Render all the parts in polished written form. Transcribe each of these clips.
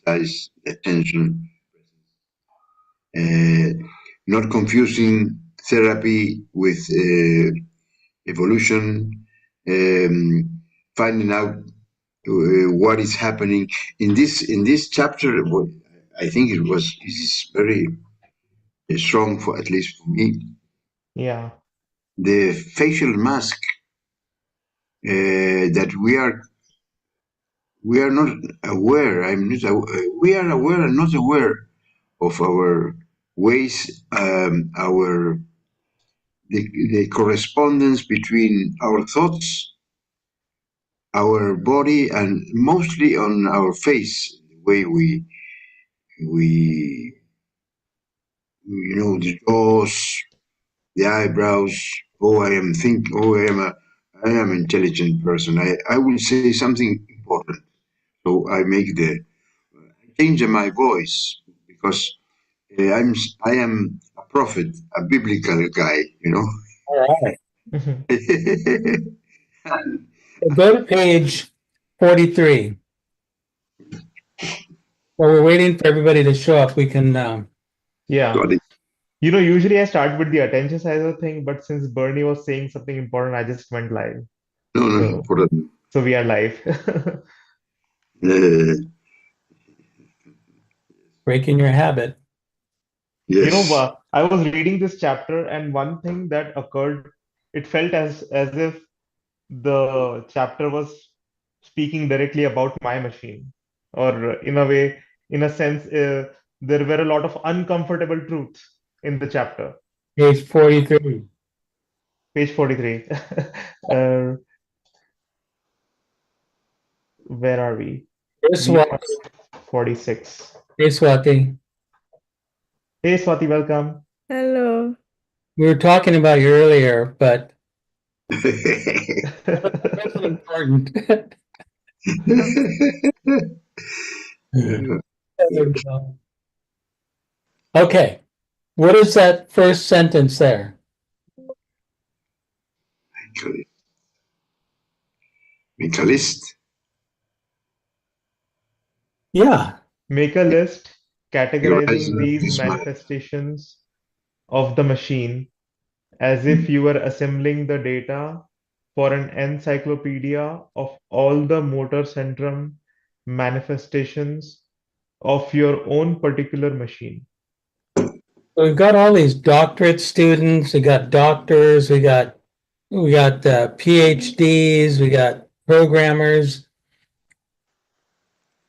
emphasize the attention, not confusing therapy with evolution, finding out what is happening in this chapter. I think it is very strong, for at least for me. Yeah. The facial mask that we are not aware. We are aware and not aware of our ways, the correspondence between our thoughts, our body, and mostly on our face, the way we the jaws, the eyebrows. Oh, I am an intelligent person. I will say something important. So I make the change in my voice because I am a prophet, a biblical guy, All right. Mhm. So go to page 43. While we're waiting for everybody to show up, we can. Yeah. Got it. Usually I start with the attention side of the thing, but since Bernie was saying something important, I just went live. No, no, So, important. so we are live. Uh, Breaking your habit. yes. I was reading this chapter, and one thing that occurred, it felt as if the chapter was speaking directly about my machine, or in a way, in a sense, there were a lot of uncomfortable truths in the chapter. Page 43. Page 43. Uh, where are we? Hey, We are Swati. 46. Hey, Swati. Hey, Swati, welcome. Hello. We were talking about you earlier, but that's important. There we go. Okay. What is that first sentence there? Mentalist. Yeah. Make a list categorizing Theorizing these this matter. manifestations of the machine as if you were assembling the data for an encyclopedia of all the motor centrum manifestations of your own particular machine. So we've got all these doctorate students, we got doctors, we got PhDs, we got programmers.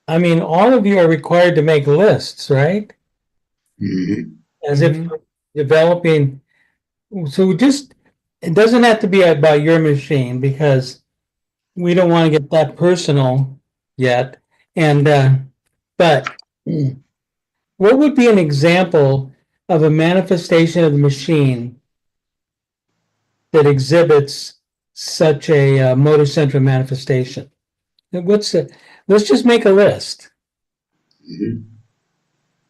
I mean, all of you are required to make lists, right? Mhm. As if Mhm. developing. So it doesn't have to be about your machine because we don't want to get that personal yet. And but what would be an example of a manifestation of the machine that exhibits such a motor central manifestation? Let's just make a list. Mhm.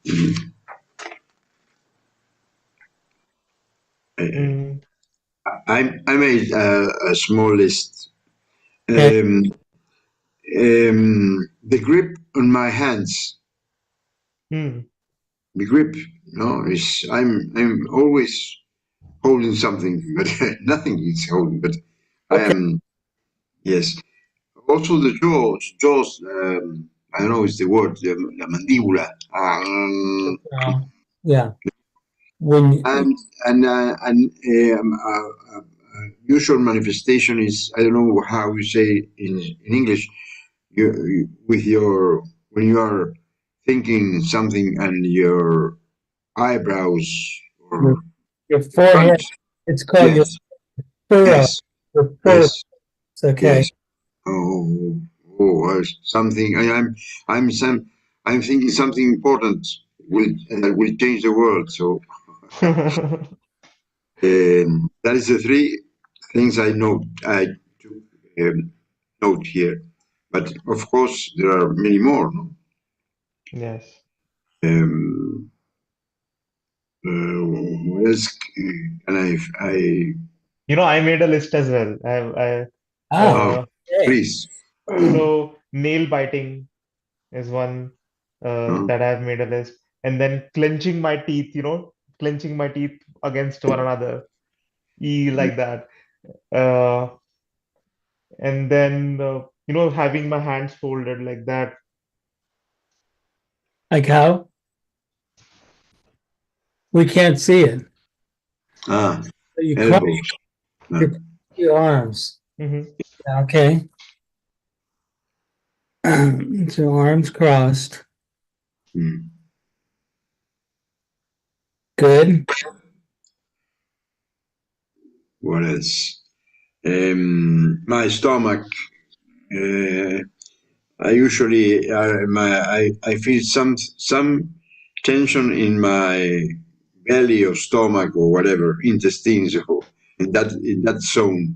Mhm. Mm. I made a small list. Okay. The grip on my hands. Hmm. The grip, is I'm always holding something, but nothing is holding. But I Okay. am, yes. Also the jaws. I don't know is the word, la mandíbula. Yeah. When And usual manifestation is, I don't know how you say in English. With your when you are thinking something and your eyebrows or your the front. forehead, it's called your Yes, furrow. yes, Your furrow. yes, It's okay. yes. Oh, something. I'm thinking something important will change the world. So that is the three things I took note here. But of course, there are many more. No? Yes. Um, what else can I I made a list as well. Ah, oh, Uh, okay. please. so nail biting is one. that I have made a list, and then clenching my teeth, clenching my teeth against one another, like that. Uh, and then having my hands folded like that. Like how? We can't see it. Ah, So you cross elbows. Ah, your arms. Hmm. Okay. So arms crossed. hmm. Good. What else? My stomach. Uh, I usually I feel some tension in my belly or stomach or whatever intestines or in that zone.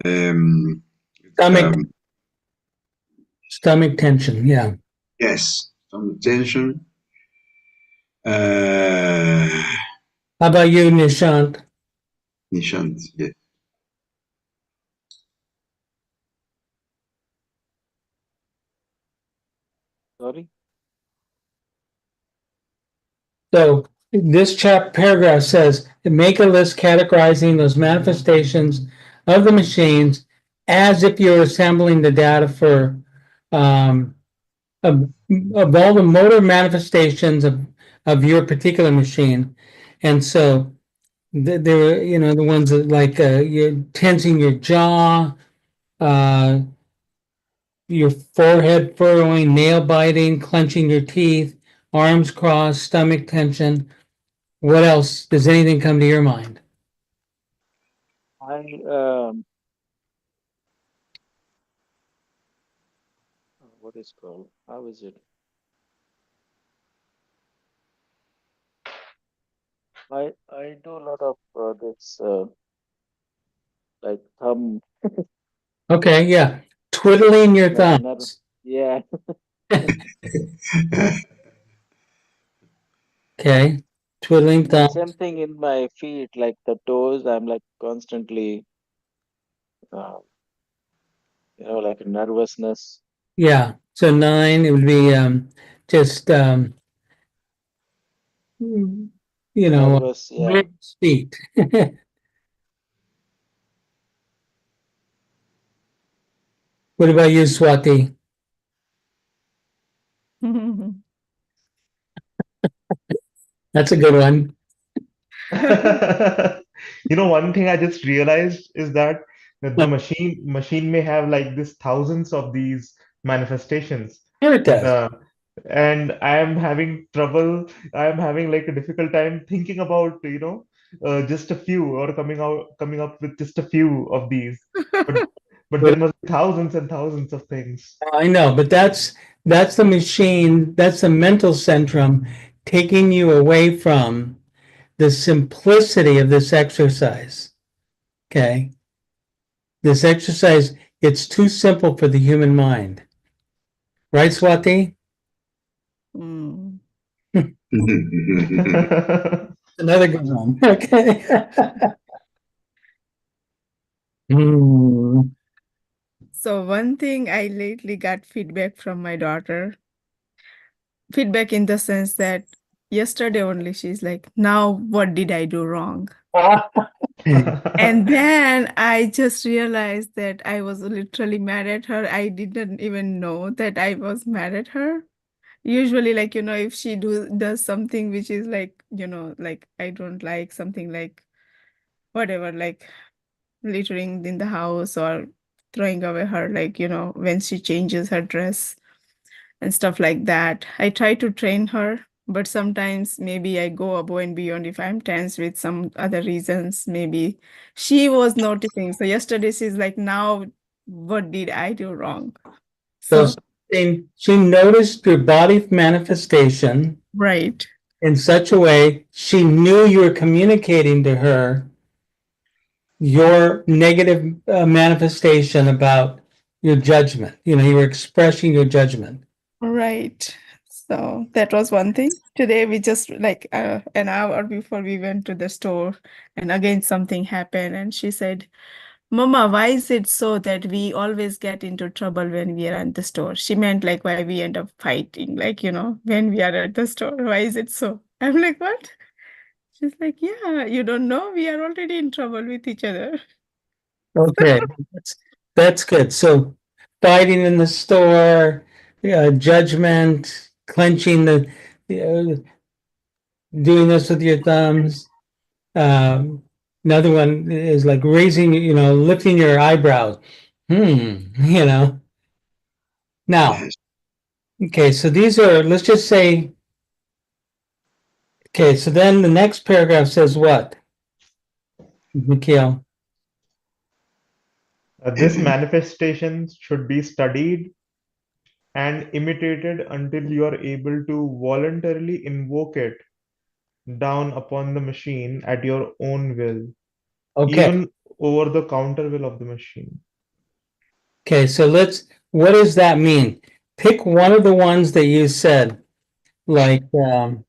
Um, Stomach um, stomach tension. Yeah. yes, some tension. Uh, How about you, Nishant? Nishant, yeah. Sorry. So this paragraph says, make a list categorizing those manifestations of the machines as if you're assembling the data for um, of, of all the motor manifestations of your particular machine. And so there were, the ones that like you're tensing your jaw, uh, your forehead furrowing, nail biting, clenching your teeth, arms crossed, stomach tension. What else? Does anything come to your mind? I what is called? How is it? I do a lot of this like thumb Okay, yeah. Twiddling your nerve. thumbs. Yeah. Okay. Twiddling And thumbs. same thing in my feet, like the toes. I'm like constantly, uh, like a nervousness, Yeah. So 9, it would be just you know, nervous. Yeah. weird feet. What about you, Swati? That's a good one. One thing I just realized is that the machine may have like this thousands of these manifestations. Here it does. Uh, and I am having like a difficult time thinking about, just a few, or coming up with just a few of these. But there must be thousands and thousands of things. I know, but that's the machine, that's the mental centrum taking you away from the simplicity of this exercise. Okay. This exercise, it's too simple for the human mind. Right, Swati? Mm. Another good one. Okay. Hmm. So one thing I lately got feedback from my daughter. Feedback in the sense that yesterday only she's like, now what did I do wrong? And then I just realized that I was literally mad at her. I didn't even know that I was mad at her. Usually, like, if she does something which is like, like I don't like something like whatever, like littering in the house or throwing away her, like, when she changes her dress and stuff like that. I try to train her, but sometimes maybe I go above and beyond if I'm tense with some other reasons. Maybe she was noticing. So yesterday she's like, now what did I do wrong? So So, she noticed your body manifestation right. in such a way she knew you were communicating to her your negative manifestation about your judgment. You were expressing your judgment. Right. So that was one thing. Today we just like an hour before we went to the store, and again something happened, and she said, Mama, why is it so that we always get into trouble when we are at the store? She meant like why we end up fighting, like, when we are at the store. Why is it so? I'm like, what? She's like, yeah, you don't know? We are already in trouble with each other. Okay, that's good. So fighting in the store, judgment, clenching the, doing this with your thumbs. Another one is like raising, lifting your eyebrows. You know. Now, Yes. okay, so these are, let's just say, okay, so then the next paragraph says what? Mikhail? This manifestation should be studied and imitated until you are able to voluntarily invoke it down upon the machine at your own will, Okay, even over the counter will of the machine. okay, so what does that mean? Pick one of the ones that you said, like, or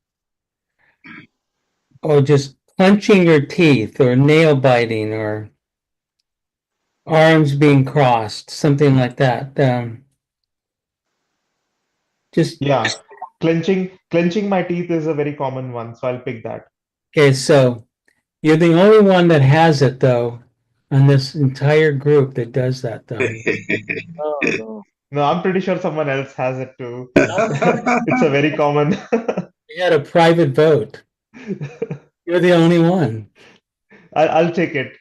just clenching your teeth or nail biting or arms being crossed, something like that. Just, Yeah, clenching my teeth is a very common one, so I'll pick that. okay, so you're the only one that has it though, on this entire group that does that though. Oh no. No, I'm pretty sure someone else has it too. It's a very common. You had a private vote. You're the only one. I'll take it.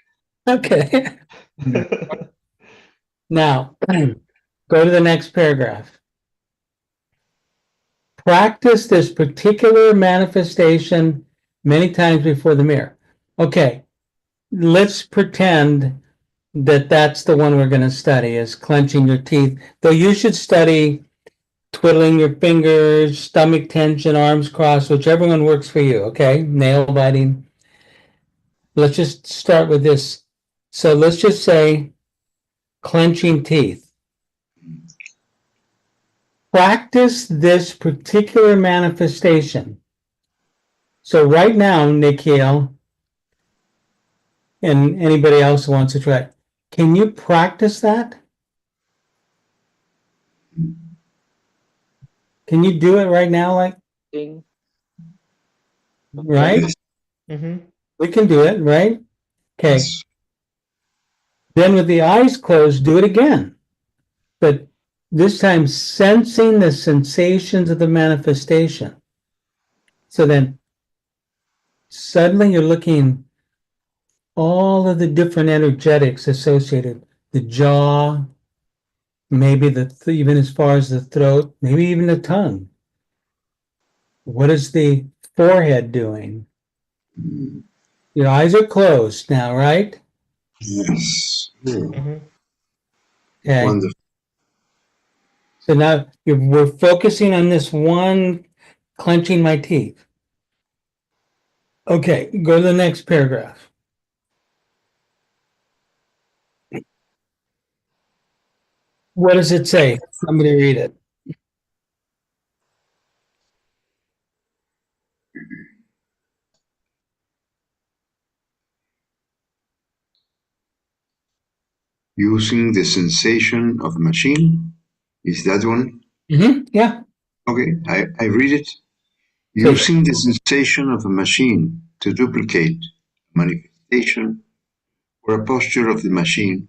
Okay. Now, go to the next paragraph. Practice this particular manifestation many times before the mirror. Okay, let's pretend that that's the one we're going to study, is clenching your teeth. Though you should study twiddling your fingers, stomach tension, arms crossed, whichever one works for you, okay? Nail biting. Let's just start with this. So let's just say clenching teeth. Practice this particular manifestation. So right now, Nikhil, and anybody else who wants to try it, can you practice that? Can you do it right now? Like, Ding. right? Yes. hmm We can do it, right? Okay. Yes. Then with the eyes closed, do it again. But this time sensing the sensations of the manifestation. So then suddenly you're looking all of the different energetics associated, the jaw, maybe even as far as the throat, maybe even the tongue. What is the forehead doing? Mm. Your eyes are closed now, right? Yes. Oh, hmm Okay. wonderful. So now we're focusing on this one, clenching my teeth. Okay, go to the next paragraph. What does it say? Somebody read it. Using the sensation of a machine. Is that one? Yeah. Okay, I read it. So, Using the sensation of a machine to duplicate a manifestation or a posture of the machine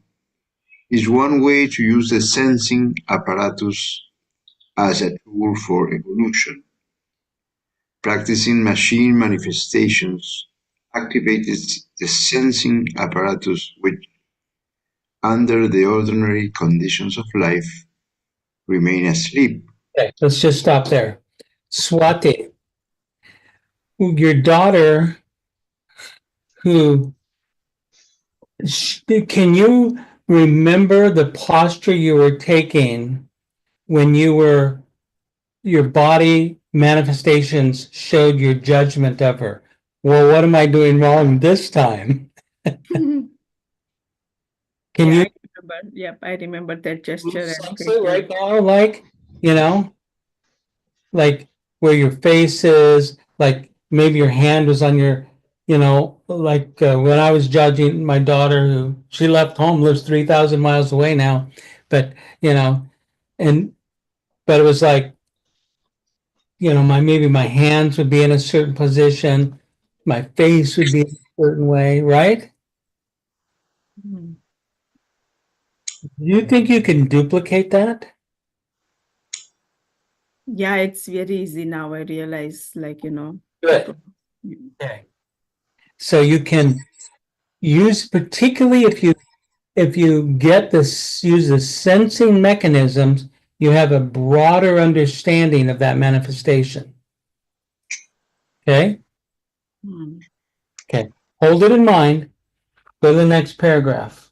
is one way to use the sensing apparatus as a tool for evolution. Practicing machine manifestations activates the sensing apparatus which, under the ordinary conditions of life, remain asleep. okay, let's just stop there. Swati, your daughter, who can you remember the posture you were taking when your body manifestations showed your judgment of her? Well, what am I doing wrong this time? Can Yeah, you I remember. Yep, I remember that gesture and sense it quickly. right now? Like, like where your face is, like maybe your hand was on your like when I was judging my daughter, who she left home, lives 3,000 miles away now, but and but it was like, maybe my hands would be in a certain position, my face would be a certain way, right? Mm. Do you think you can duplicate that? Yeah, it's very easy now. I realize, Good. Okay. So you can use, particularly if you use the sensing mechanisms, you have a broader understanding of that manifestation. Okay? Mm. Okay. Hold it in mind. Go to the next paragraph.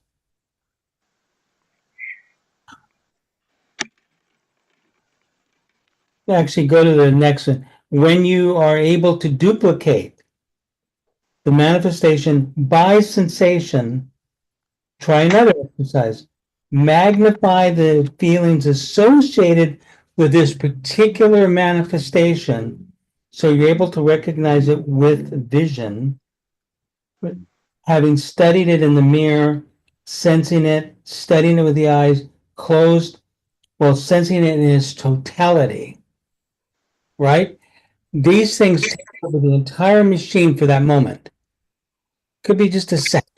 Actually, go to the next one. When you are able to duplicate the manifestation by sensation, try another exercise. Magnify the feelings associated with this particular manifestation so you're able to recognize it with vision, having studied it in the mirror, sensing it, studying it with the eyes closed, while sensing it in its totality, right? These things take over the entire machine for that moment. Could be just a second.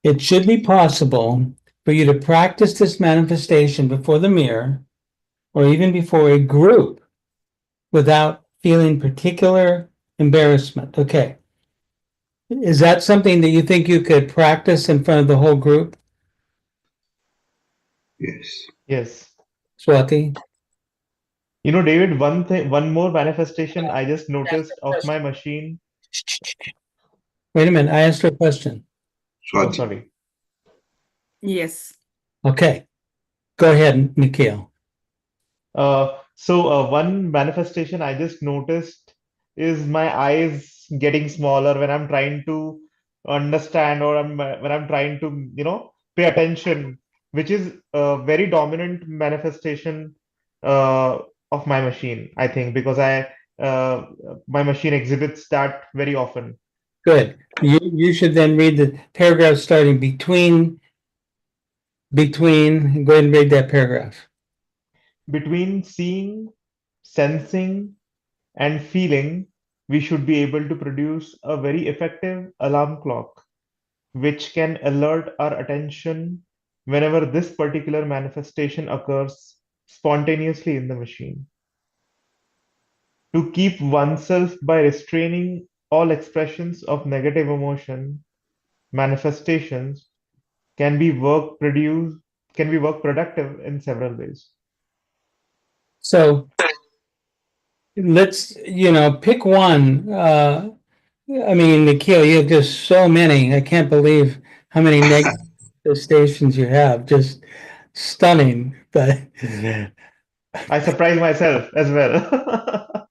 It should be possible for you to practice this manifestation before the mirror or even before a group without feeling particular embarrassment. Okay. Is that something that you think you could practice in front of the whole group, Yes. Yes. Swati? David, one more manifestation I just noticed of my machine. Wait a minute. I asked her a question. Oh, Swati. sorry. Yes. Okay. Go ahead, Nikhil. So one manifestation I just noticed is my eyes getting smaller when I'm trying to understand or when I'm trying to, pay attention, which is a very dominant manifestation uh, of my machine, I think, because uh, my machine exhibits that very often. Good. You should then read the paragraph starting between. Go ahead and read that paragraph. Between seeing, sensing, and feeling, we should be able to produce a very effective alarm clock, which can alert our attention whenever this particular manifestation occurs spontaneously in the machine. To keep oneself by restraining all expressions of negative emotion, manifestations can be work produced can be work productive in several ways. So let's, pick one. I mean, Nikhil, you have just so many. I can't believe how many negative stations you have. Just stunning. But I surprise myself as well.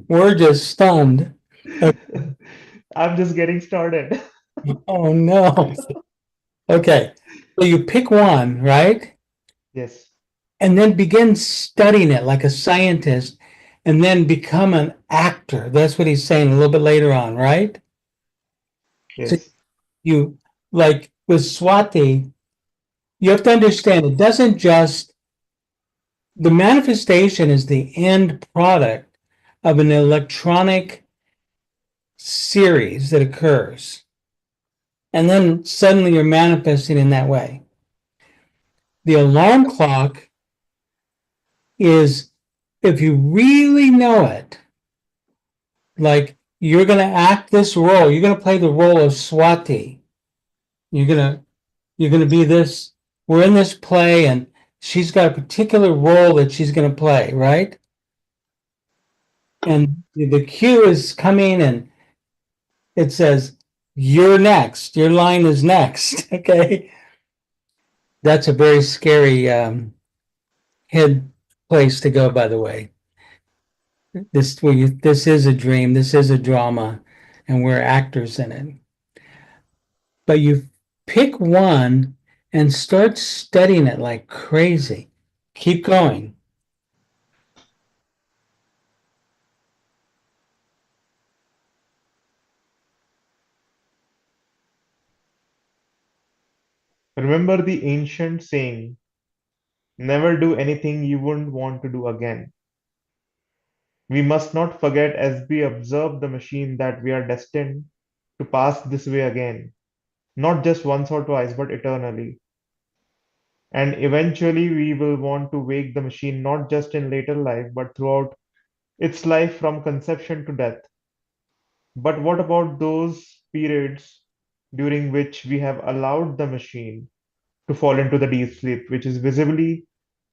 we're just stunned. I'm just getting started. Oh no. Okay. So you pick one, right? Yes, And then begin studying it like a scientist and then become an actor. That's what he's saying a little bit later on, right? So yes, you, like with Swati, you have to understand it doesn't just, the manifestation is the end product of an electronic series that occurs. And then suddenly you're manifesting in that way. The alarm clock is, if you really know it, like you're going to act this role, you're going to play the role of Swati. You're going to be this, we're in this play and she's got a particular role that she's going to play, right? And the cue is coming and it says, you're next, your line is next. Okay. That's a very scary head place to go, by the way. This is a dream, this is a drama, and we're actors in it. But you pick one and start studying it like crazy. Keep going. Remember the ancient saying, never do anything you wouldn't want to do again. We must not forget as we observe the machine that we are destined to pass this way again, not just once or twice, but eternally. And eventually we will want to wake the machine not just in later life, but throughout its life from conception to death. But what about those periods during which we have allowed the machine to fall into the deep sleep, which is visibly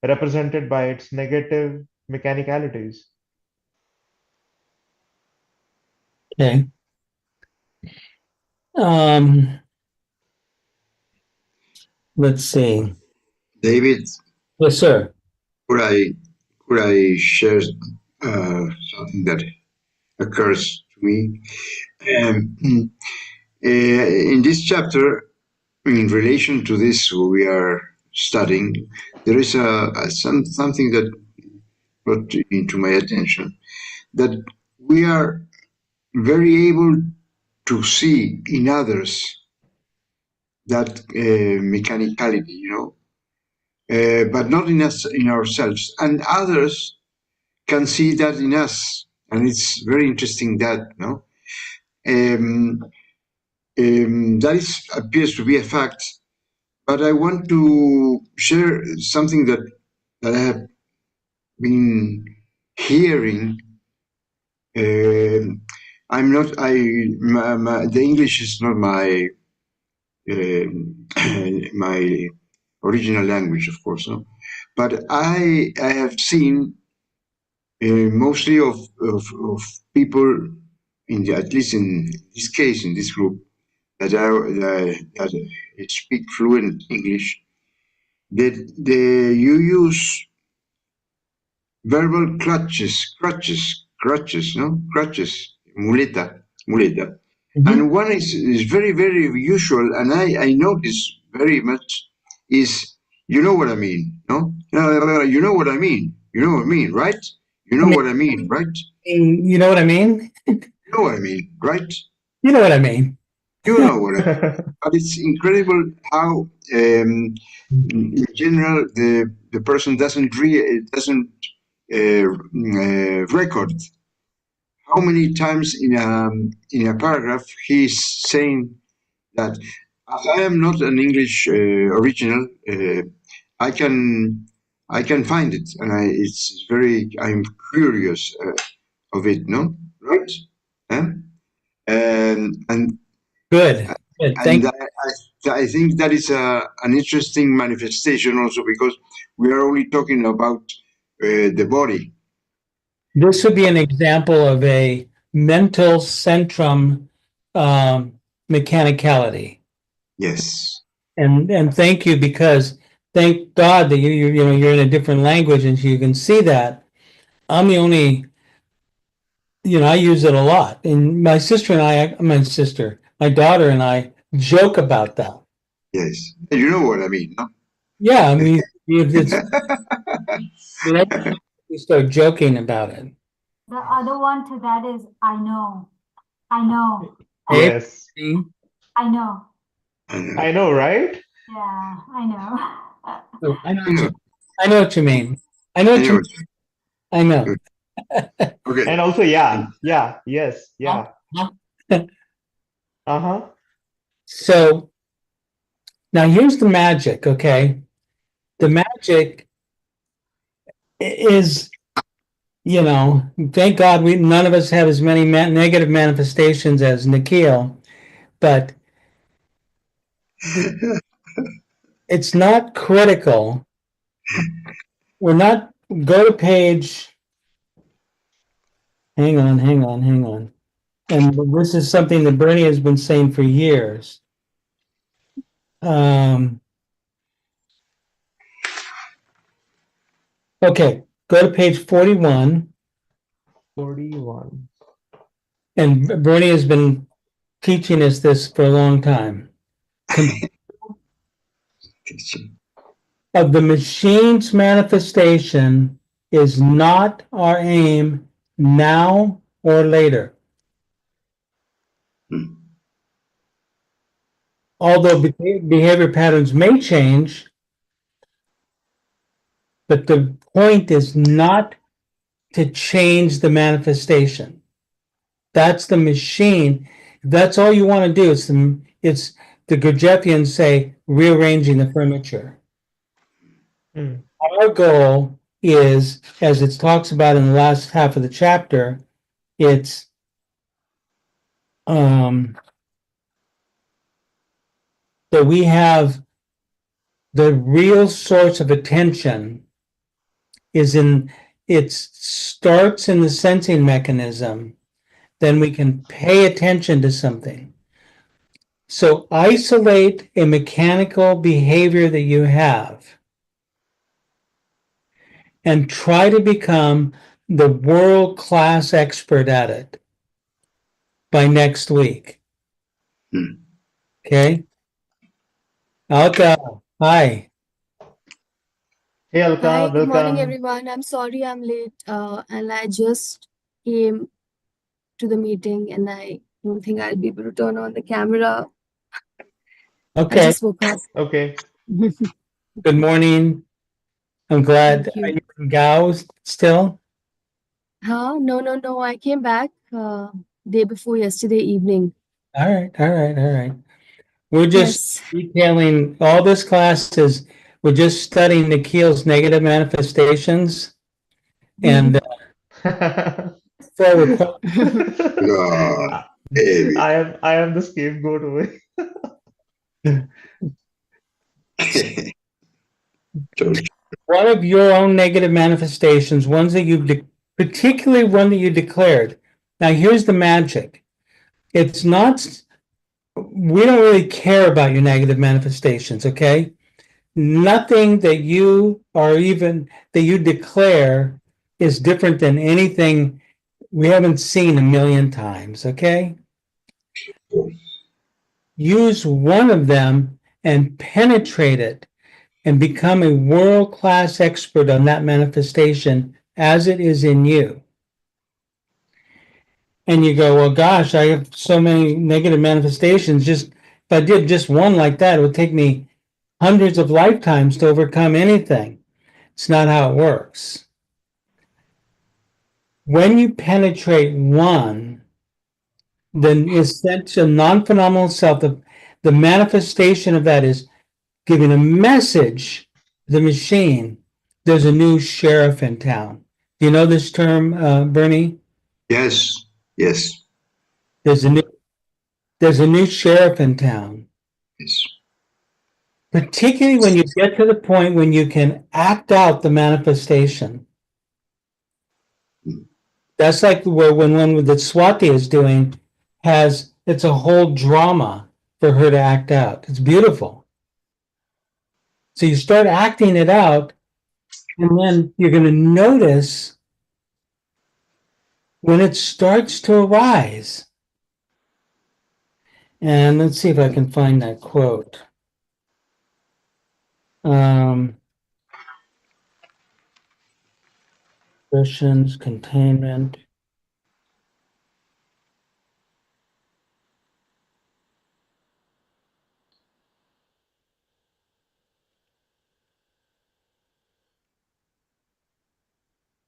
represented by its negative mechanicalities? Okay. Um, let's see. David, Yes, sir. could I could I share something that occurs to me? Um, in this chapter, in relation to this we are studying, there is something that brought into my attention, that we are very able to see in others that mechanicality, but not in us, in ourselves, and others can see that in us, and it's very interesting that um, that is appears to be a fact. But I want to share something that I have been hearing. I'm not. The English is not my my original language, of course. No? But I have seen mostly of people at least in this case, in this group, that speak fluent English, that you use verbal crutches, muleta. And one is very, very usual, and I notice very much is, you know what I mean, no? You know what I mean, right? You know what I mean, right? You know what I mean? You know what I mean, right? You know what I mean. You know what I mean. But it's incredible how, in general, the person doesn't record how many times in a paragraph he's saying that. As I am not an English original, I can I can find it, and it's very, I'm curious of it, no, right? Huh? And Good. Good. Thank and I think that is an interesting manifestation also, because we are only talking about the body. This would be an example of a mental centrum mechanicality. Yes. And thank you, because thank God that you're in a different language and you can see that. I'm the only, I use it a lot. And my daughter and I joke about that. Yes. You know what I mean, no? Yeah, I mean, we start joking about it. The other one to that is I know. I know. Hey, Yes, I know. I know, right? Yeah, I know. so I know what you mean. I know what you mean. I know. Okay. And also, yeah, yes, yeah. Uh-huh. So now here's the magic, okay? The magic is, thank God none of us have as many negative manifestations as Nikhil, but it's not critical. We're not, go to page, hang on. And this is something that Bernie has been saying for years. Okay, go to page 41. 41. And Bernie has been teaching us this for a long time. Of the machine's manifestation is not our aim now or later. although behavior patterns may change, but the point is not to change the manifestation. That's the machine. That's all you want to do. It's the Gurdjieffians say rearranging the furniture. Hmm. Our goal is, as it talks about in the last half of the chapter, it's that we have the real source of attention is it starts in the sensing mechanism, then we can pay attention to something. So isolate a mechanical behavior that you have and try to become the world-class expert at it by next week. Hmm. Okay? Alka, hi. Hey Hi, Alka, good morning, welcome. everyone. I'm sorry I'm late, and I just came to the meeting, and I don't think I'll be able to turn on the camera. I Okay, just woke up. Okay. good morning. I'm glad. Thank Are you. you in Gao still? Huh? No. I came back day before yesterday evening. All right. We're just Yes. detailing all this class is we're just studying Nikhil's negative manifestations and forward. God, heavy. I am the scapegoat away. So, One of your own negative manifestations, ones that particularly one that you declared. Now, here's the magic. It's not, we don't really care about your negative manifestations, okay? Nothing that you are even, that you declare is different than anything we haven't seen a million times, okay? Use one of them and penetrate it and become a world-class expert on that manifestation as it is in you. And you go, well, gosh, I have so many negative manifestations. Just if I did just one like that, it would take me hundreds of lifetimes to overcome anything. It's not how it works. When you penetrate one, then essential non-phenomenal self, the manifestation of that is giving a message to the machine. There's a new sheriff in town. Do you know this term, Bernie? yes, yes, There's a new sheriff in town. yes. Particularly when you get to the point when you can act out the manifestation. That's like where when one that Swati is doing it's a whole drama for her to act out. It's beautiful. So you start acting it out, and then you're going to notice when it starts to arise. And let's see if I can find that quote. Expressions, containment.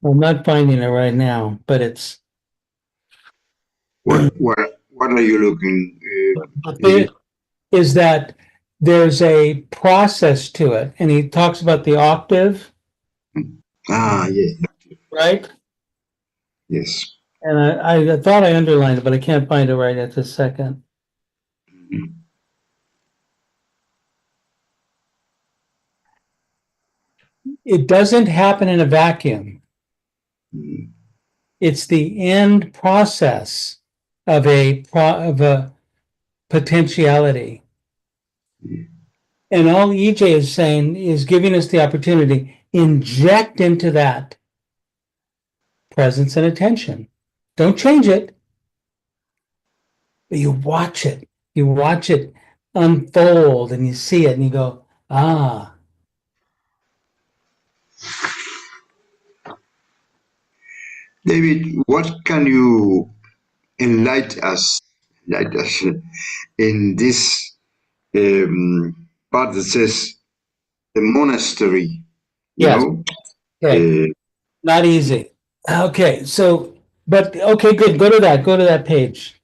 I'm not finding it right now, but it's What are you looking? it is that there's a process to it, and he talks about the octave, Yes, right? yes. And I thought I underlined it, but I can't find it right at this second. It doesn't happen in a vacuum. It's the end process of a potentiality. And all EJ is saying is giving us the opportunity, inject into that presence and attention. Don't change it, but you watch it. You watch it unfold and you see it and you go, ah. David, what can you enlighten us in this part that says the monastery, you Yes. know. Okay. Not easy. Okay, so, but, okay, good. Go to that page.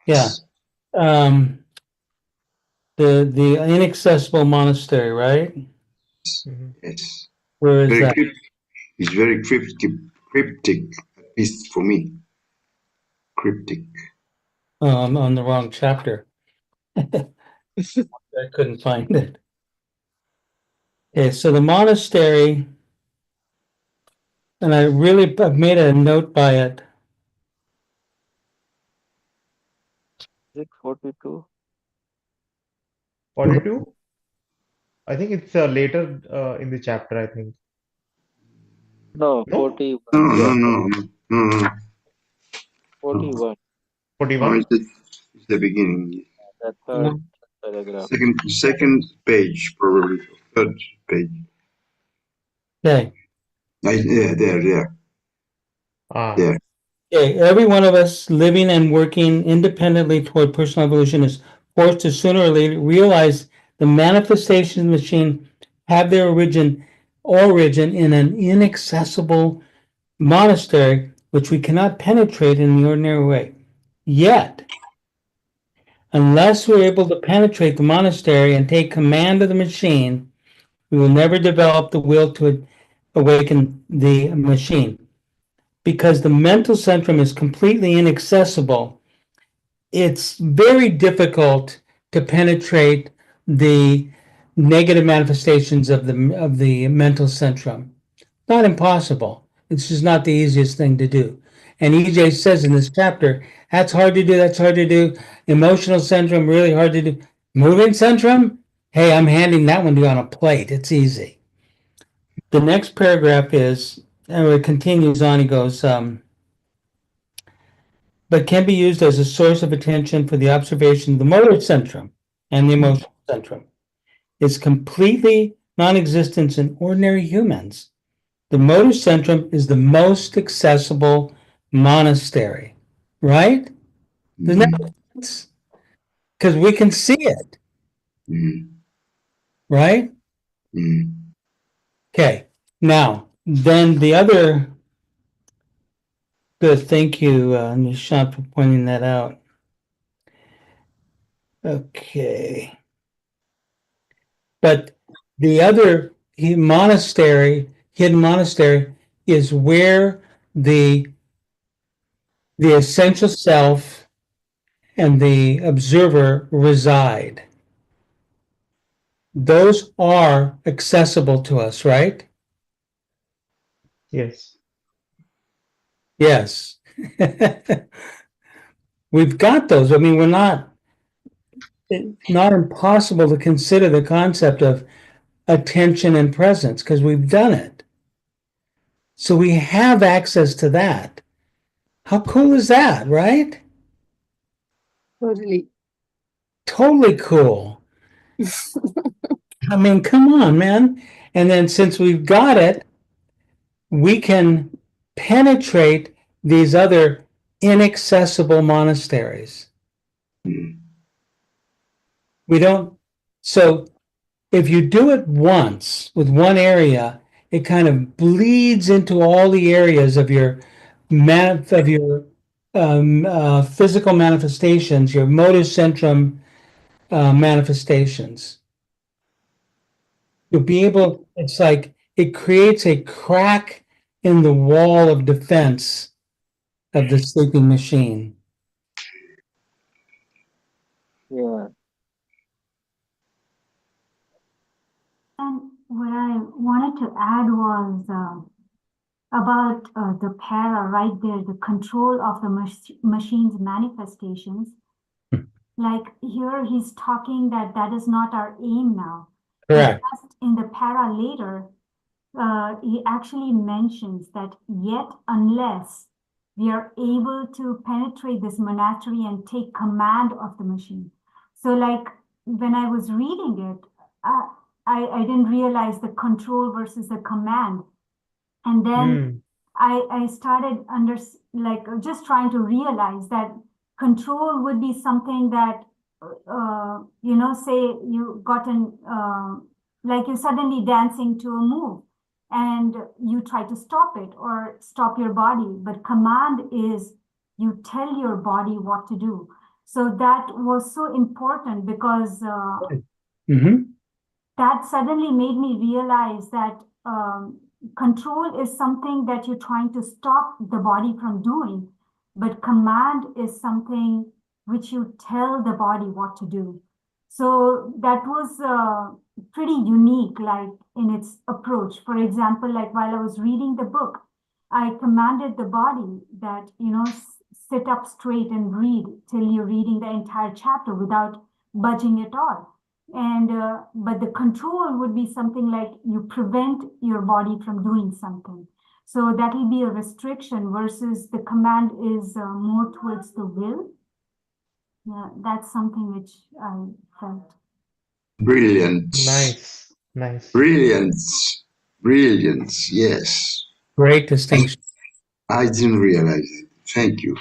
Yeah. The inaccessible monastery, right? Mhm. Yes. Where is Very that? It's very cryptic, at least for me. Cryptic. Oh, I'm on the wrong chapter. I couldn't find it. Okay, so the monastery, and I've made a note by it. Is it 42? 42? I think it's later in the chapter, I think. No, No? 41. No. 41. 41? It's the beginning. The third paragraph. Second page, probably. Third page. Okay. Yeah, there. Ah, There. Okay, every one of us living and working independently toward personal evolution is forced to sooner or later realize the manifestation of the machine have their origin in an inaccessible monastery which we cannot penetrate in the ordinary way. Yet, unless we're able to penetrate the monastery and take command of the machine, we will never develop the will to awaken the machine. Because the mental centrum is completely inaccessible, it's very difficult to penetrate the negative manifestations of the mental centrum. Not impossible. It's just not the easiest thing to do. And EJ says in this chapter, that's hard to do. Emotional centrum, really hard to do. Moving centrum, hey, I'm handing that one to you on a plate. It's easy. The next paragraph is, and it continues on, he goes, but can be used as a source of attention for the observation of the motor centrum and the emotional centrum. It's completely non-existent in ordinary humans. The motor centrum is the most accessible monastery, right? Isn't that sense? Because we can see it, right? Okay. Now, then the other good, thank you, Nishant, for pointing that out. Okay. But the other hidden monastery is where the essential self and the observer reside. Those are accessible to us, right? yes. Yes. We've got those. I mean, it's not impossible to consider the concept of attention and presence because we've done it. So we have access to that. How cool is that, right? Totally. Totally cool. I mean, come on, man. And then since we've got it, we can penetrate these other inaccessible monasteries. We don't, so if you do it once with one area, it kind of bleeds into all the areas of your physical manifestations, your motor centrum manifestations. You'll be able, it's like it creates a crack in the wall of defense of the sleeping machine. Yeah. And what I wanted to add was about the para right there, the control of the machine's manifestations. Like here, he's talking that is not our aim now. Correct. Just in the para later, he actually mentions that yet unless we are able to penetrate this monastery and take command of the machine. So like when I was reading it, I didn't realize the control versus the command. And then I started just trying to realize that control would be something that say you got like you're suddenly dancing to a move and you try to stop it or stop your body. But command is you tell your body what to do. So that was so important because that suddenly made me realize that control is something that you're trying to stop the body from doing, but command is something which you tell the body what to do. So that was pretty unique, like in its approach. For example, like while I was reading the book, I commanded the body that, sit up straight and read till you're reading the entire chapter without budging at all. And but the control would be something like you prevent your body from doing something. So that will be a restriction versus the command is more towards the will. Yeah, that's something which I felt. Brilliant. Nice. Brilliance. Brilliance. Yes. Great distinction. I didn't realize it. Thank you.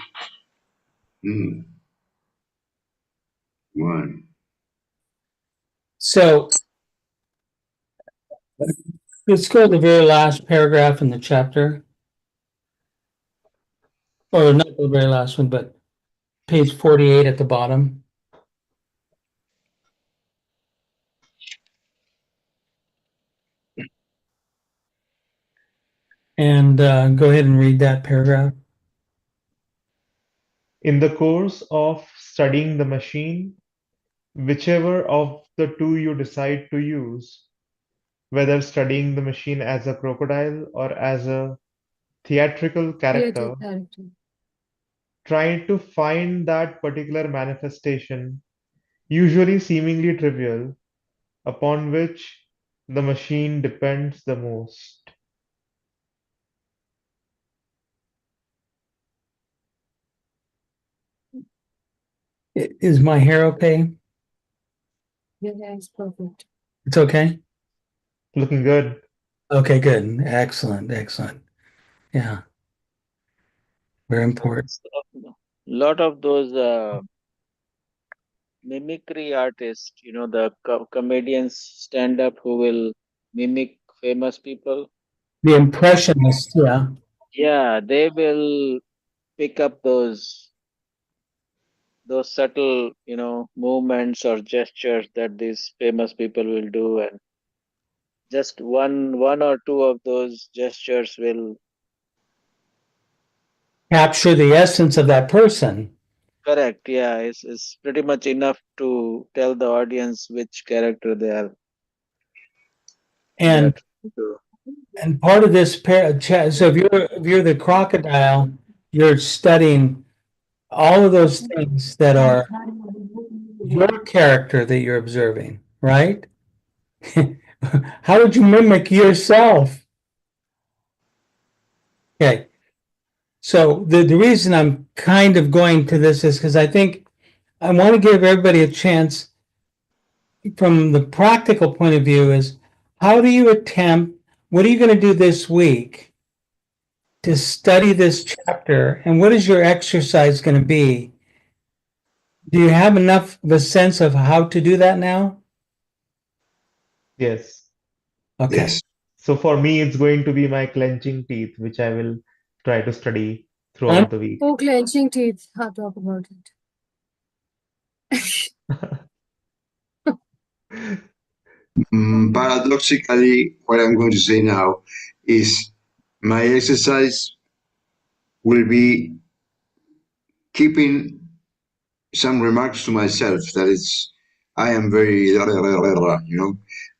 One. So let's go to the very last paragraph in the chapter. Or not the very last one, but page 48 at the bottom. And go ahead and read that paragraph. In the course of studying the machine, whichever of the two you decide to use, whether studying the machine as a crocodile or as a theatrical character, try to find that particular manifestation, usually seemingly trivial, upon which the machine depends the most. Is my hair okay? Your hair is perfect. It's okay? Looking good. Okay, good. Excellent. Yeah. Very important. A lot of those mimicry artists, the comedians stand up who will mimic famous people. The impressionists, yeah. Yeah, they will pick up those subtle, movements or gestures that these famous people will do, and just one or two of those gestures will Capture the essence of that person. correct. Yeah, it's pretty much enough to tell the audience which character they are. And part of this so if you're the crocodile, you're studying all of those things that are your character that you're observing, right? How would you mimic yourself? Okay. So the reason I'm kind of going to this is because I think I want to give everybody a chance from the practical point of view is how do you attempt, what are you going to do this week to study this chapter, and what is your exercise going to be? Do you have enough of a sense of how to do that now? Yes. Okay. Yes. So for me, it's going to be my clenching teeth, which I will try to study throughout the week. Oh, clenching teeth. I'll talk about it. Paradoxically, what I'm going to say now is my exercise will be keeping some remarks to myself. That is, I am very,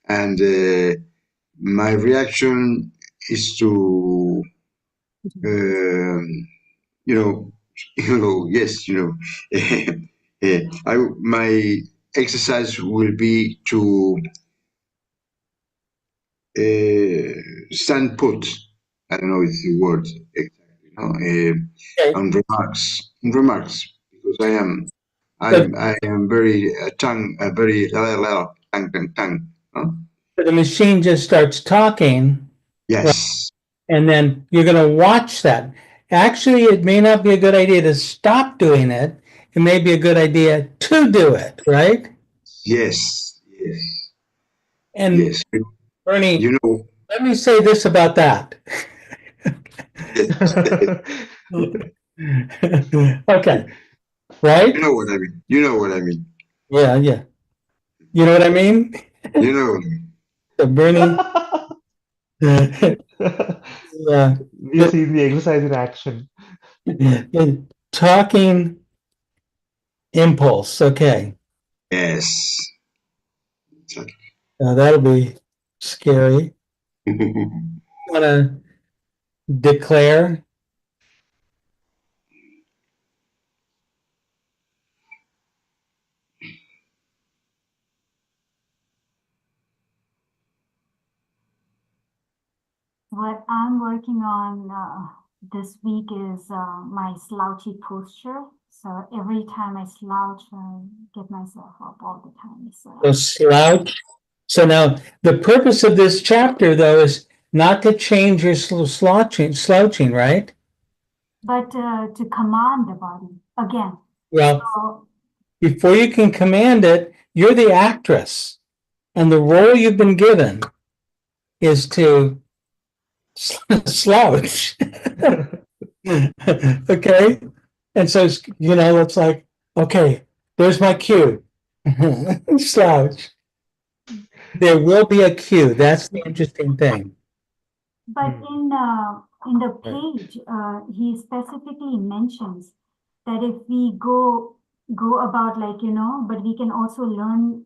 and my reaction is to, yes, my exercise will be to stand put. I don't know if the word exactly. On remarks, because I am very tongue. So the machine just starts talking. Yes. Right? And then you're going to watch that. Actually, it may not be a good idea to stop doing it it may be a good idea to do it, right? Yes, yes, And yes. Bernie, You know, let me say this about that. Okay, right? you know what I mean. You know what I mean. Yeah, yeah. You know what I mean? You know what I mean. So Bernie, yeah, We've seen the exercise in action. talking impulse. Okay, Yes. now that'll be scary. Want to declare? What I'm working on this week is my slouchy posture. So every time I slouch, I get myself up all the time. So slouch. So now the purpose of this chapter, though, is not to change your slouching, right? But to command the body again. Well, So, before you can command it, you're the actress, and the role you've been given is to slouch. Okay, and so it's like, okay, there's my cue. Slouch. There will be a cue. That's the interesting thing. but in the page, he specifically mentions that if we go about like, but we can also learn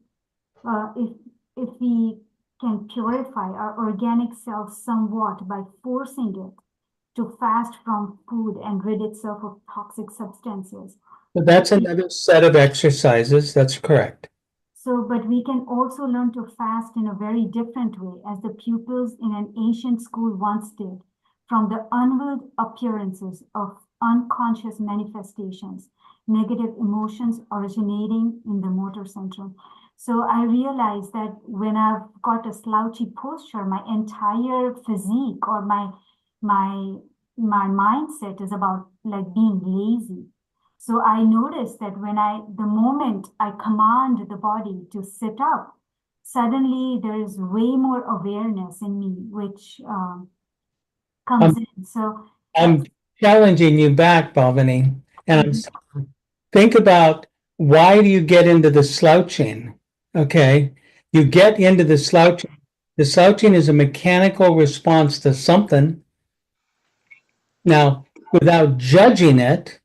if we can purify our organic self somewhat by forcing it to fast from food and rid itself of toxic substances. So that's another set of exercises. That's correct. So, but we can also learn to fast in a very different way, as the pupils in an ancient school once did, from the unwilled appearances of unconscious manifestations, negative emotions originating in the motor centrum. So I realized that when I've got a slouchy posture, my entire physique or my mindset is about like being lazy. So I noticed that the moment I command the body to sit up, suddenly there is way more awareness in me, which comes in. So I'm challenging you back, Bhavani, and I'm saying, think about, why do you get into the slouching? Okay, you get into the slouching. The slouching is a mechanical response to something. Now, without judging it,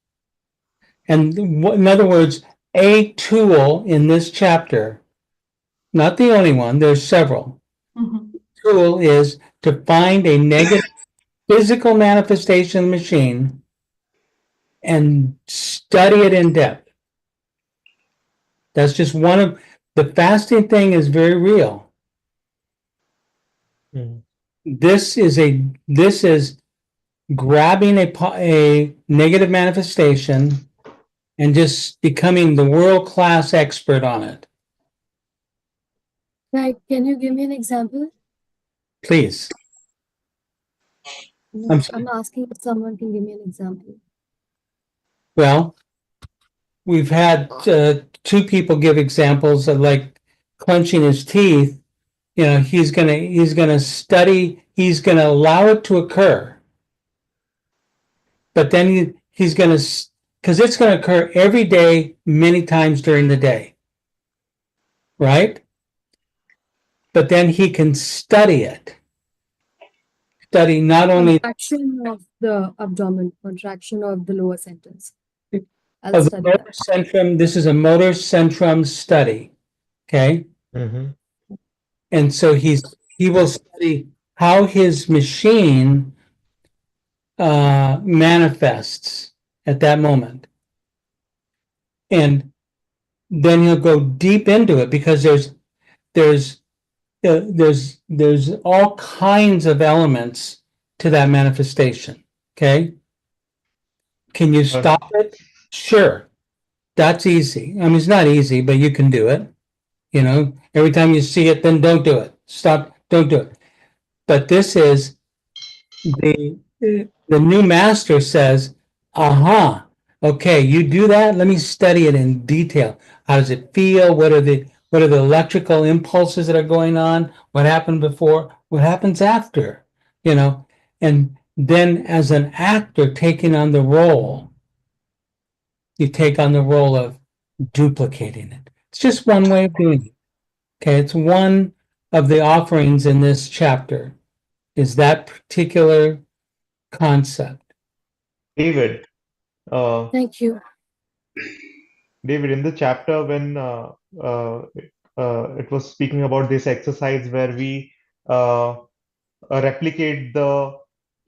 and in other words, a tool in this chapter, not the only one, there's several. Tool is to find a negative physical manifestation of the machine and study it in depth. That's just one of the fasting thing is very real. This is grabbing a negative manifestation and just becoming the world-class expert on it. Right. Can you give me an example? Please. No, I'm asking if someone can give me an example. Well, we've had two people give examples of like clenching his teeth. He's gonna study. He's gonna allow it to occur, but then he's gonna, because it's gonna occur every day, many times during the day, right? But then he can study it. Study not only Contraction of the abdomen, contraction of the lower sentence. I'll of the study motor that. centrum. This is a motor centrum study. Okay. And so he will study how his machine manifests at that moment. And then he'll go deep into it, because there's all kinds of elements to that manifestation. Okay. Can you stop it? Sure. That's easy. I mean, it's not easy, but you can do it. Every time you see it, then don't do it. Stop, don't do it. But this is the new master says, aha, Okay, you do that. Let me study it in detail. How does it feel? What are the electrical impulses that are going on? What happened before? What happens after? You know, and then as an actor taking on the role, you take on the role of duplicating it. It's just one way of doing it. Okay, it's one of the offerings in this chapter, is that particular concept. David, Thank you. in the chapter when it was speaking about this exercise where we replicate the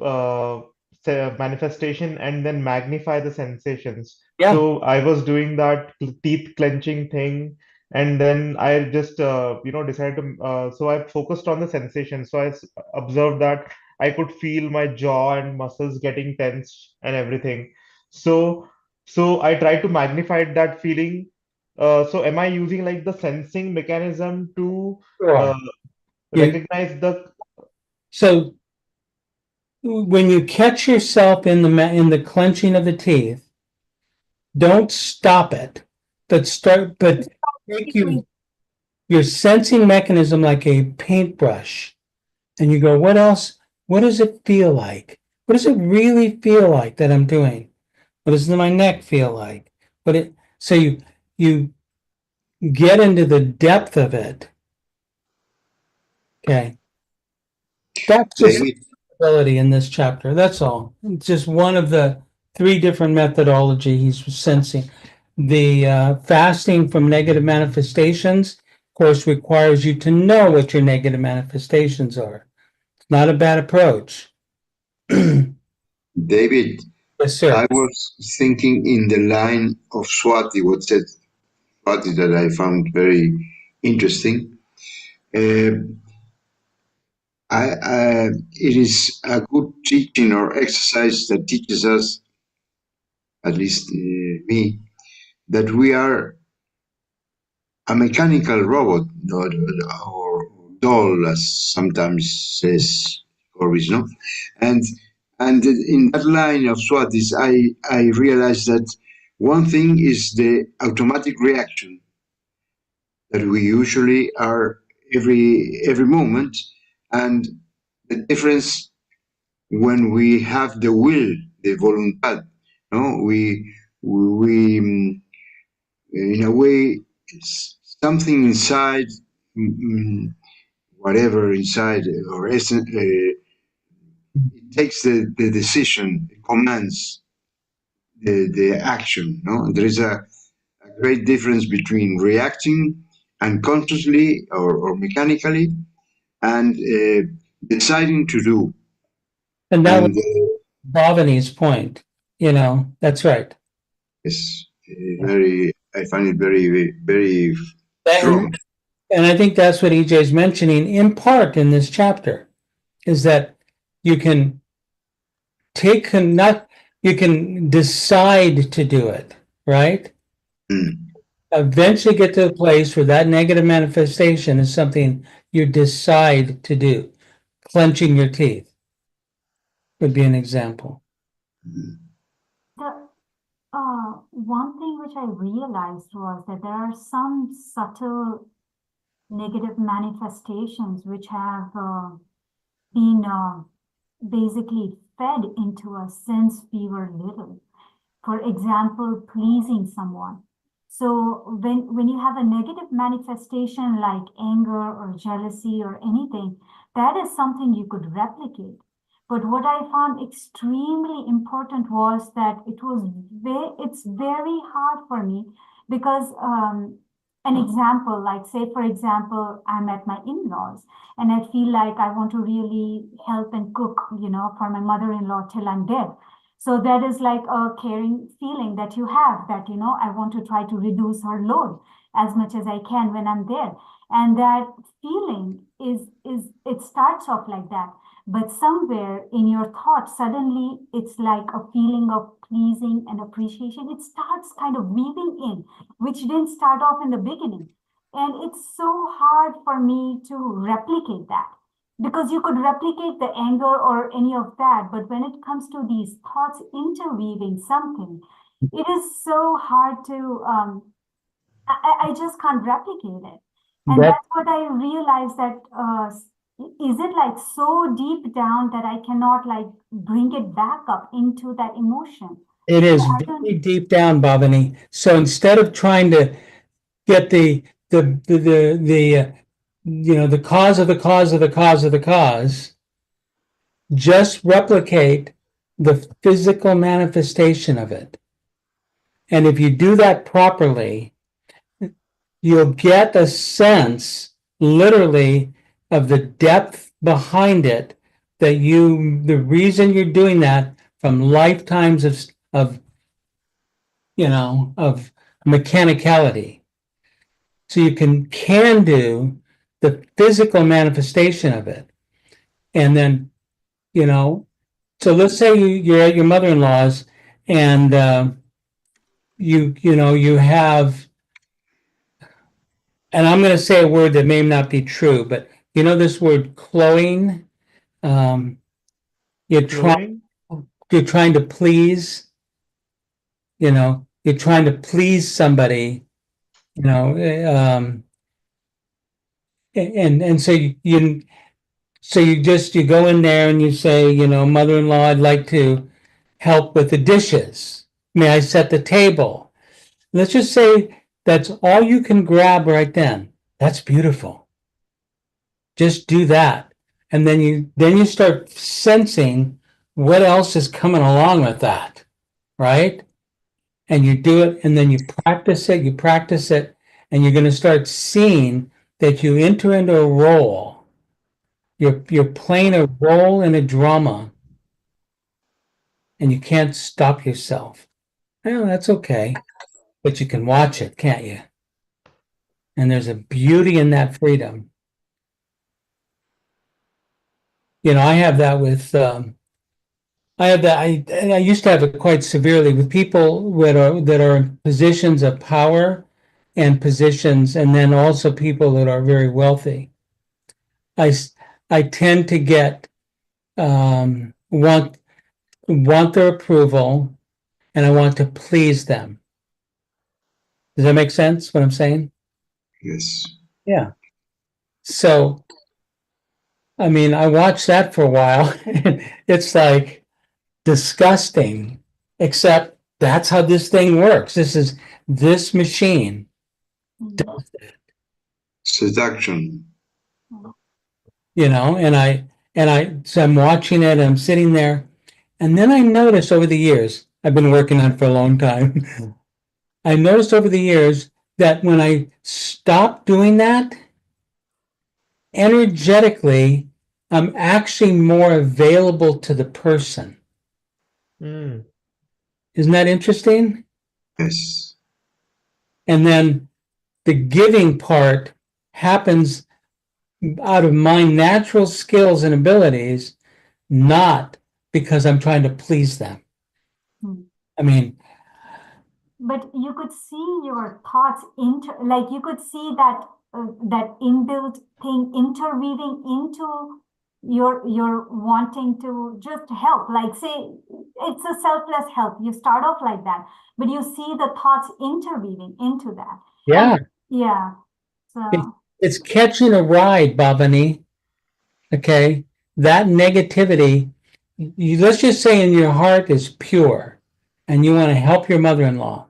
uh, manifestation and then magnify the sensations. Yeah. So I was doing that teeth clenching thing, and then I just decided to. So I focused on the sensation. So observed that I could feel my jaw and muscles getting tense and everything. So I tried to magnify that feeling. So am I using like the sensing mechanism to Sure. uh, recognize the So when you catch yourself in the clenching of the teeth, don't stop it, but take your sensing mechanism like a paintbrush, and you go, what else? What does it feel like? What does it really feel like that I'm doing? What does my neck feel like? So you get into the depth of it. Okay. That's just David, ability in this chapter. That's all. It's just one of the 3 different methodology he's sensing. The fasting from negative manifestations, of course, requires you to know what your negative manifestations are. It's not a bad approach. David, Yes, sir. I was thinking in the line of Swati, what said Swati that I found very interesting. It is a good teaching or exercise that teaches us, at least me, that we are a mechanical robot, not or doll, as sometimes says Corvis, no? And in that line of Swatis, I realized that one thing is the automatic reaction that we usually are every moment, and the difference when we have the will, the voluntad, no, we in a way, it's something inside, whatever inside, or essence, it takes the decision, it commands the action. No, there is a great difference between reacting unconsciously or mechanically and deciding to do. And that was And Bhavani's point. That's right. it's I find it very, very strong. And I think that's what EJ is mentioning in part in this chapter, is that you can you can decide to do it, right? Mm. Eventually get to a place where that negative manifestation is something you decide to do. Clenching your teeth would be an example. One thing which I realized was that there are some subtle negative manifestations which have been basically fed into us since we were little. For example, pleasing someone. So when you have a negative manifestation like anger or jealousy or anything, that is something you could replicate. But what I found extremely important was that it's very hard for me because an example, like say, for example, I'm at my in-laws and I feel like I want to really help and cook, for my mother-in-law till I'm dead. So that is like a caring feeling that you have that, I want to try to reduce her load as much as I can when I'm there. And that feeling it starts off like that. But somewhere in your thoughts, suddenly it's like a feeling of pleasing and appreciation. It starts kind of weaving in, which didn't start off in the beginning. And it's so hard for me to replicate that. Because you could replicate the anger or any of that, but when it comes to these thoughts interweaving something, it is so hard to, I just can't replicate it. And That that's what I realized that, is it like so deep down that I cannot like bring it back up into that emotion? it is I very deep down, Bhavani. So instead of trying to get the you know, the cause of the cause of the cause of the cause, just replicate the physical manifestation of it. And if you do that properly, you'll get a sense, literally, of the depth behind it, that the reason you're doing that from lifetimes of you know, of mechanicality. So you can do the physical manifestation of it. And then, you know, so let's say you're at your mother-in-law's and you know, you have, and I'm going to say a word that may not be true, but you know this word cloying. Um, you're trying Cloying? you're trying to please. You know, you're trying to please somebody. You know, and so you go in there and you say, you know, mother-in-law, I'd like to help with the dishes. May I set the table? Let's just say that's all you can grab right then. That's beautiful. Just do that. And then you start sensing what else is coming along with that, right? And you do it, and then you practice it, and you're going to start seeing that you enter into a role. You're playing a role in a drama, and you can't stop yourself. Well, that's okay, but you can watch it, can't you? And there's a beauty in that freedom. You know, I have that with I used to have it quite severely with people that are in positions of power and positions, and then also people that are very wealthy. I tend to get want their approval, and I want to please them. Does that make sense? What I'm saying? Yes. Yeah. So, I mean, I watched that for a while. And it's like disgusting, except that's how this thing works. This machine. Seduction. You know, so I'm watching it and I'm sitting there, and then I noticed over the years, I've been working on it for a long time. I noticed over the years that when I stopped doing that, energetically, I'm actually more available to the person. Mm. Isn't that interesting? Yes. And then the giving part happens out of my natural skills and abilities, not because I'm trying to please them. I mean, but you could see your thoughts like you could see that that inbuilt thing interweaving into your wanting to just help. Like say it's a selfless help. You start off like that, but you see the thoughts interweaving into that. yeah, Yeah. So it's catching a ride, Bhavani. Okay, that negativity. Let's just say in your heart is pure, and you want to help your mother-in-law,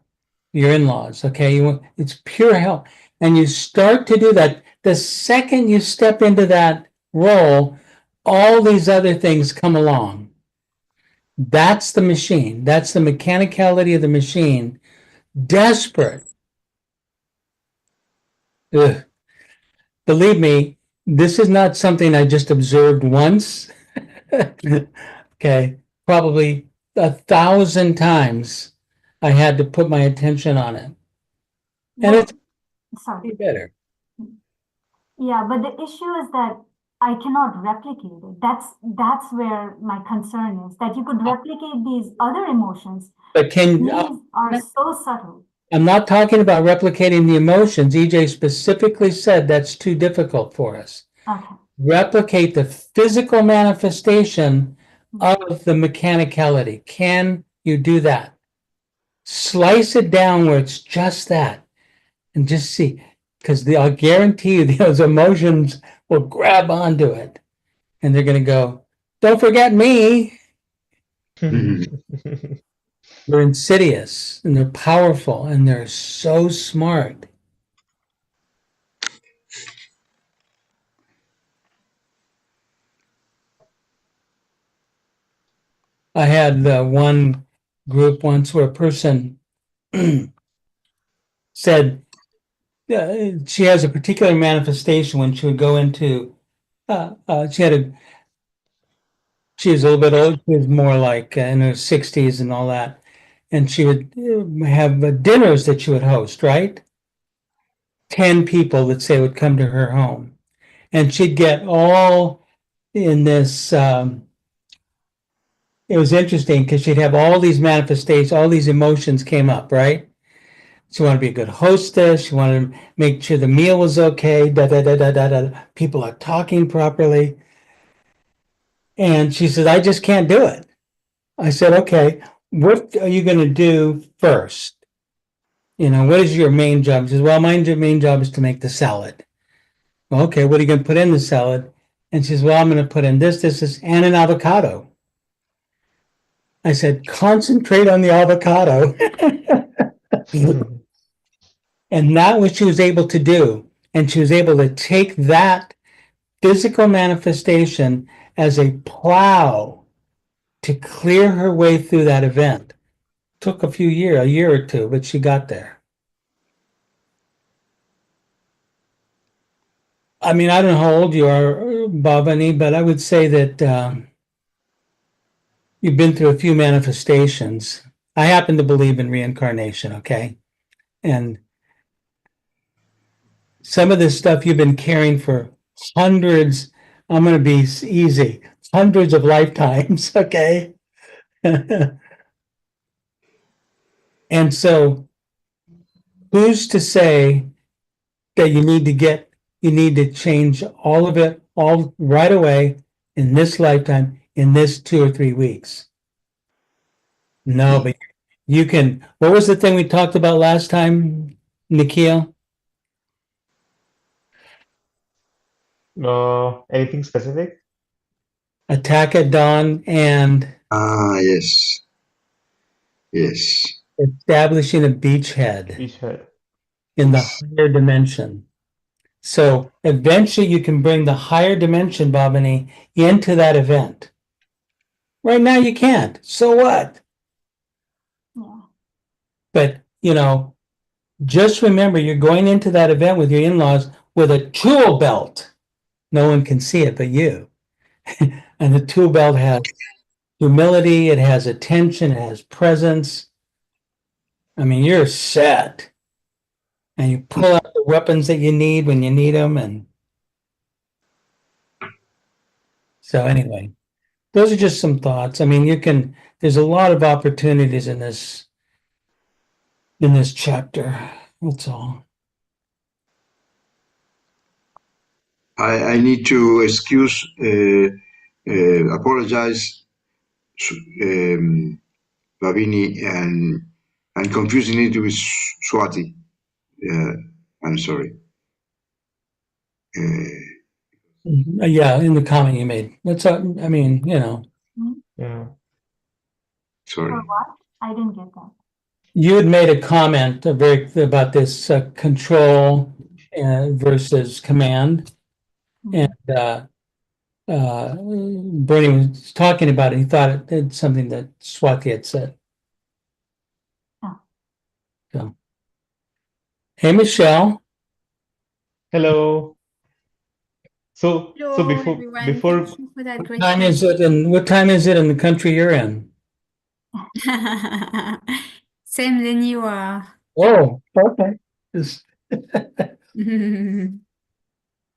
your in-laws. Okay, it's pure help, and you start to do that. The second you step into that role, all these other things come along. That's the machine. That's the mechanicality of the machine. Desperate. Ugh. Believe me, this is not something I just observed once. Okay, probably 1,000 times I had to put my attention on it. And well, it's sorry. better. Yeah, but the issue is that I cannot replicate it. That's where my concern is, that you could replicate these other emotions. But These are so subtle. I'm not talking about replicating the emotions. EJ specifically said that's too difficult for us. Okay. Replicate the physical manifestation of the mechanicality. Can you do that? Slice it down where it's just that and just see, because I'll guarantee you those emotions will grab onto it and they're going to go, don't forget me. They're insidious and they're powerful and they're so smart. I had one group once where a person said she has a particular manifestation when she would go into, she was a little bit old, she was more like in her 60s and all that. And she would have dinners that she would host, right? 10 people, let's say, would come to her home. And she'd get all in this, it was interesting because she'd have all these manifestations, all these emotions came up, right? She wanted to be a good hostess. She wanted to make sure the meal was okay. People are talking properly. And she said, I just can't do it. I said, okay, what are you going to do first? What is your main job? She says, well, my main job is to make the salad. Well, okay, what are you going to put in the salad? And she says, well, I'm going to put in this, and an avocado. I said, concentrate on the avocado. And that what she was able to do. And she was able to take that physical manifestation as a plow to clear her way through that event. Took a year or two, but she got there. I mean, I don't know how old you are, Bhavani, but I would say that you've been through a few manifestations. I happen to believe in reincarnation, okay? And some of this stuff you've been carrying for hundreds, I'm going to be easy, hundreds of lifetimes, okay? And so who's to say that you need to change all of it all right away in this lifetime, in this 2 or 3 weeks? No, but you can. What was the thing we talked about last time, Nikhil? Anything specific? Attack at dawn and Yes. Yes. establishing a beachhead Each head. in the higher dimension. So eventually you can bring the higher dimension, Bhavani, into that event. Right now you can't. So what? Yeah. But, just remember you're going into that event with your in-laws with a tool belt. No one can see it but you. And the tool belt has humility, it has attention, it has presence. I mean, you're set. And you pull out the weapons that you need when you need them. And so anyway, those are just some thoughts. I mean, there's a lot of opportunities in this chapter. That's all. I need to apologize, Bhavini, and confusing it with Swati. I'm sorry. Yeah, in the comment you made. That's, I mean, Yeah. Sorry. For what? I didn't get that. you had made a comment about this control versus command. And Bernie was talking about it. He thought it's something that Swati had said. Oh. So, hey, Michelle. Hello. So Hello, before everyone. Thank you for that What great time is it? And what time is it in the country you're in? Same than you are. Oh, okay. Just,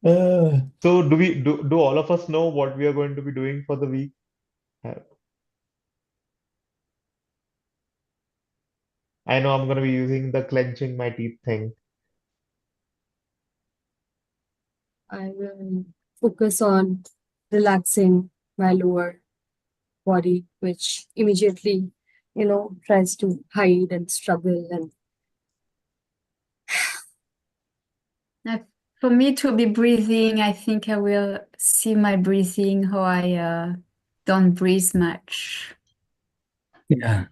So do all of us know what we are going to be doing for the week? I know I'm going to be using the clenching my teeth thing. I will focus on relaxing my lower body, which immediately tries to hide and struggle. And For me to be breathing, I think I will see my breathing, how I don't breathe much. Yeah.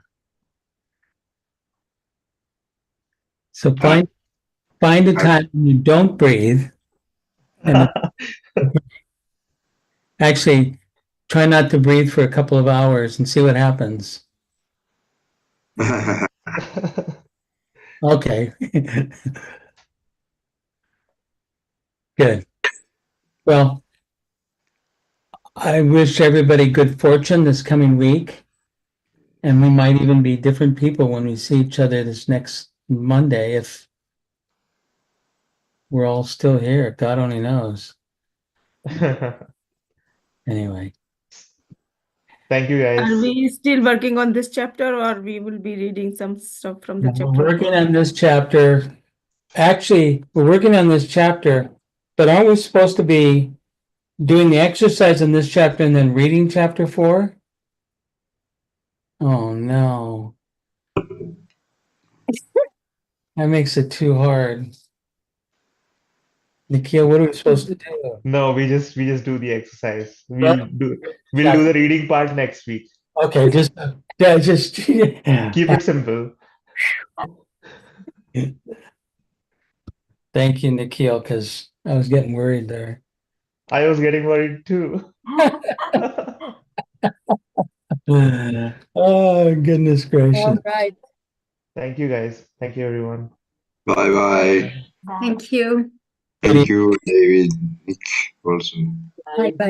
So find a time when you don't breathe, and actually try not to breathe for a couple of hours and see what happens. Okay. Good. Well, I wish everybody good fortune this coming week. And we might even be different people when we see each other this next Monday if we're all still here. God only knows. Anyway. Thank you, guys. Are we still working on this chapter, or we will be reading some stuff from the We're chapter? working on this chapter. Actually, we're working on this chapter, but aren't we supposed to be doing the exercise in this chapter and then reading chapter 4? Oh no. That makes it too hard. Nikhil, what are we supposed to do? No, we just do the exercise. Yeah. We'll do the reading part next week. Okay, just Keep it simple. Thank you, Nikhil, because I was getting worried there. I was getting worried too. Oh, goodness gracious. all right. Thank you, guys. Thank you, everyone. Bye-bye. Thank you. Thank you, David, Nick, also. Bye bye.